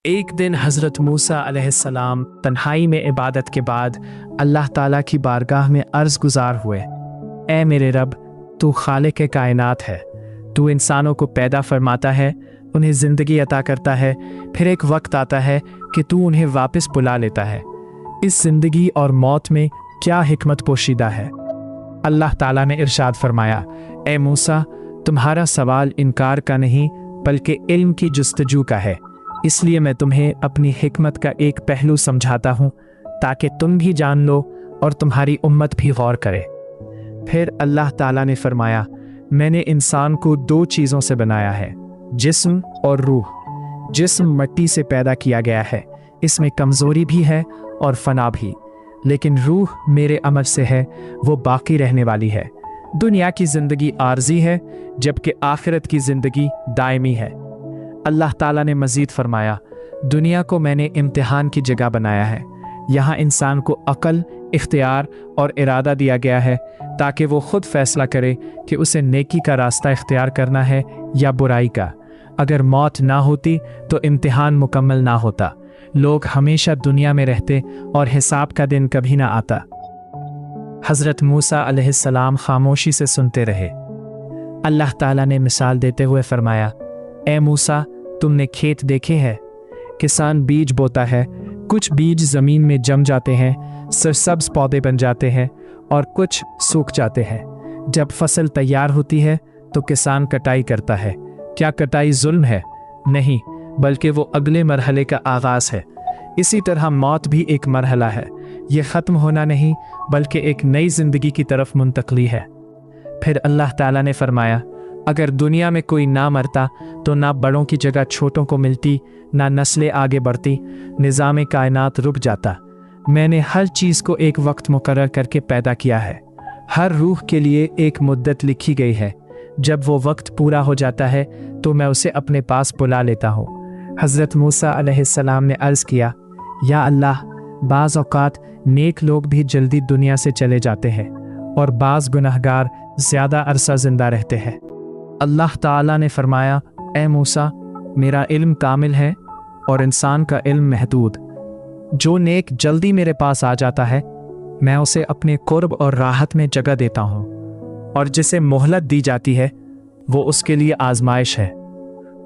एक दिन हज़रत मूसा अलैहिस्सलाम तन्हाई में इबादत के बाद अल्लाह ताला की बारगाह में अर्ज़ गुज़ार हुए, ए मेरे रब, तू खालिक़ कायनात है। तू इंसानों को पैदा फरमाता है, उन्हें ज़िंदगी अता करता है, फिर एक वक्त आता है कि तू उन्हें वापस बुला लेता है। इस ज़िंदगी और मौत में क्या हिकमत पोशीदा है। अल्लाह ताला ने इरशाद फरमाया, ए मूसा, तुम्हारा सवाल इनकार का नहीं बल्कि इल्म की जुस्तजू का है, इसलिए मैं तुम्हें अपनी हिकमत का एक पहलू समझाता हूँ ताकि तुम भी जान लो और तुम्हारी उम्मत भी गौर करे। फिर अल्लाह ताला ने फरमाया, मैंने इंसान को दो चीज़ों से बनाया है, जिस्म और रूह। जिस्म मिट्टी से पैदा किया गया है, इसमें कमज़ोरी भी है और फना भी, लेकिन रूह मेरे अमल से है, वो बाकी रहने वाली है। दुनिया की ज़िंदगी आर्जी है जबकि आखिरत की ज़िंदगी दायमी है। अल्लाह ताला ने मज़ीद फरमाया, दुनिया को मैंने इम्तिहान की जगह बनाया है। यहाँ इंसान को अक़ल, इख्तियार और इरादा दिया गया है ताकि वो ख़ुद फ़ैसला करे कि उसे नेकी का रास्ता इख्तियार करना है या बुराई का। अगर मौत ना होती तो इम्तिहान मुकम्मल ना होता, लोग हमेशा दुनिया में रहते और हिसाब का दिन कभी ना आता। हज़रत मूसा अलैहिस्सलाम खामोशी से सुनते रहे। अल्लाह ताला ने मिसाल देते हुए फरमाया, ए मूसा, तुमने खेत देखे हैं? किसान बीज बोता है, कुछ बीज ज़मीन में जम जाते हैं, सरसब्ज पौधे बन जाते हैं और कुछ सूख जाते हैं। जब फसल तैयार होती है तो किसान कटाई करता है। क्या कटाई जुल्म है? नहीं, बल्कि वो अगले मरहले का आगाज़ है। इसी तरह मौत भी एक मरहला है, ये ख़त्म होना नहीं बल्कि एक नई ज़िंदगी की तरफ मुंतकली है। फिर अल्लाह ताला ने फरमाया, अगर दुनिया में कोई ना मरता तो ना बड़ों की जगह छोटों को मिलती, ना नस्लें आगे बढ़ती, निज़ाम कायनात रुक जाता। मैंने हर चीज़ को एक वक्त मुकर्रर करके पैदा किया है। हर रूह के लिए एक मुद्दत लिखी गई है। जब वो वक्त पूरा हो जाता है तो मैं उसे अपने पास बुला लेता हूँ। हज़रत मूसा अलैहिस्सलाम ने अर्ज़ किया, या अल्लाह, बाज़ औक़ात नेक लोग भी जल्दी दुनिया से चले जाते हैं और बाज़ गुनहगार ज़्यादा अरसा ज़िंदा रहते हैं। अल्लाह ताला ने फरमाया, ए मूसा, मेरा इल्म कामिल है और इंसान का इल्म महदूद। जो नेक जल्दी मेरे पास आ जाता है मैं उसे अपने कुर्ब और राहत में जगह देता हूँ, और जिसे मोहलत दी जाती है वो उसके लिए आजमाइश है।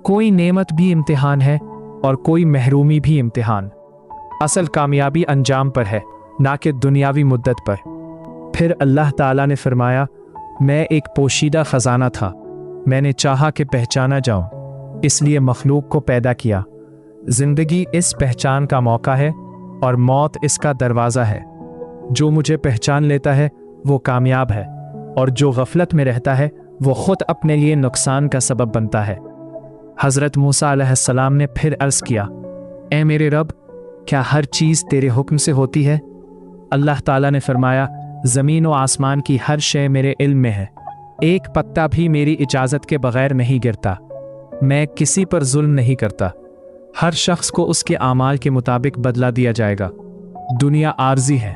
कोई नेमत भी इम्तिहान है और कोई महरूमी भी इम्तिहान। असल कामयाबी अंजाम पर है, ना कि दुनियावी मुद्दत पर। फिर अल्लाह ताला ने फरमाया, मैं एक पोशीदा ख़जाना था, मैंने चाहा कि पहचाना जाऊं, इसलिए मखलूक को पैदा किया। ज़िंदगी इस पहचान का मौका है और मौत इसका दरवाज़ा है। जो मुझे पहचान लेता है वो कामयाब है, और जो गफलत में रहता है वो ख़ुद अपने लिए नुकसान का सबब बनता है। हज़रत मूसा अलैहिस्सलाम ने फिर अर्ज़ किया, ए मेरे रब, क्या हर चीज़ तेरे हुक्म से होती है? अल्लाह ताला ने फरमाया, ज़मीन व आसमान की हर शय मेरे इल्म में है, एक पत्ता भी मेरी इजाज़त के बग़ैर नहीं गिरता। मैं किसी पर जुल्म नहीं करता। हर शख्स को उसके आमाल के मुताबिक बदला दिया जाएगा। दुनिया आर्जी है,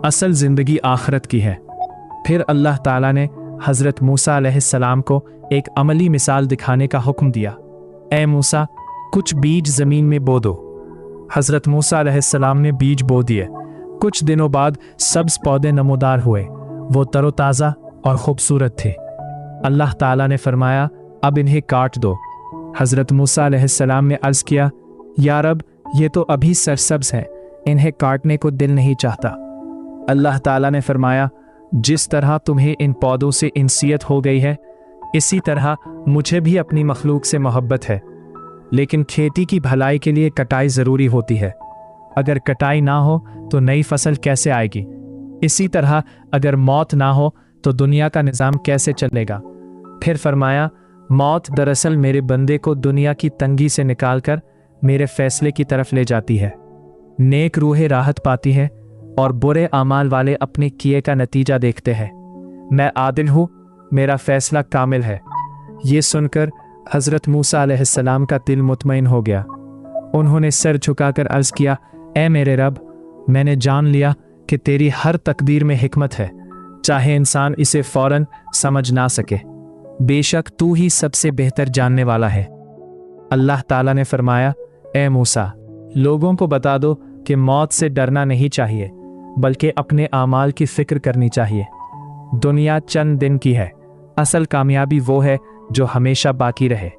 असल ज़िंदगी आखिरत की है। फिर अल्लाह ताला ने हज़रत मूसा अलैहिस्सलाम को एक अमली मिसाल दिखाने का हुक्म दिया, ए मूसा, कुछ बीज ज़मीन में बो दो। हज़रत मूसा अलैहिस्सलाम ने बीज बो दिए। कुछ दिनों बाद सब्ज़ पौधे नमोदार हुए, वो तरोताज़ा और ख़ूबसूरत थे। अल्लाह ताला ने फरमाया, अब इन्हें काट दो। हज़रत मूसा अलैहिस्सलाम ने अर्ज़ किया, या रब, ये तो अभी सरसब्ज़ हैं, इन्हें काटने को दिल नहीं चाहता। अल्लाह ताला ने फरमाया, जिस तरह तुम्हें इन पौधों से इंसियत हो गई है, इसी तरह मुझे भी अपनी मखलूक से मोहब्बत है, लेकिन खेती की भलाई के लिए कटाई ज़रूरी होती है। अगर कटाई ना हो तो नई फसल कैसे आएगी? इसी तरह अगर मौत ना हो तो दुनिया का निज़ाम कैसे चलेगा? फिर फरमाया, मौत दरअसल मेरे बंदे को दुनिया की तंगी से निकालकर मेरे फैसले की तरफ ले जाती है। नेक रूहें राहत पाती हैं और बुरे आमाल वाले अपने किए का नतीजा देखते हैं। मैं आदिल हूँ, मेरा फैसला कामिल है। ये सुनकर हज़रत मूसा अलैहिस्सलाम का दिल मुतमईन हो गया। उन्होंने सर झुकाकर अर्ज़ किया, ए मेरे रब, मैंने जान लिया कि तेरी हर तकदीर में हिकमत है, चाहे इंसान इसे फ़ौरन समझ ना सके। बेशक तू ही सबसे बेहतर जानने वाला है। अल्लाह ताला ने फरमाया, ए मूसा, लोगों को बता दो कि मौत से डरना नहीं चाहिए, बल्कि अपने आमाल की फिक्र करनी चाहिए। दुनिया चंद दिन की है, असल कामयाबी वो है जो हमेशा बाकी रहे।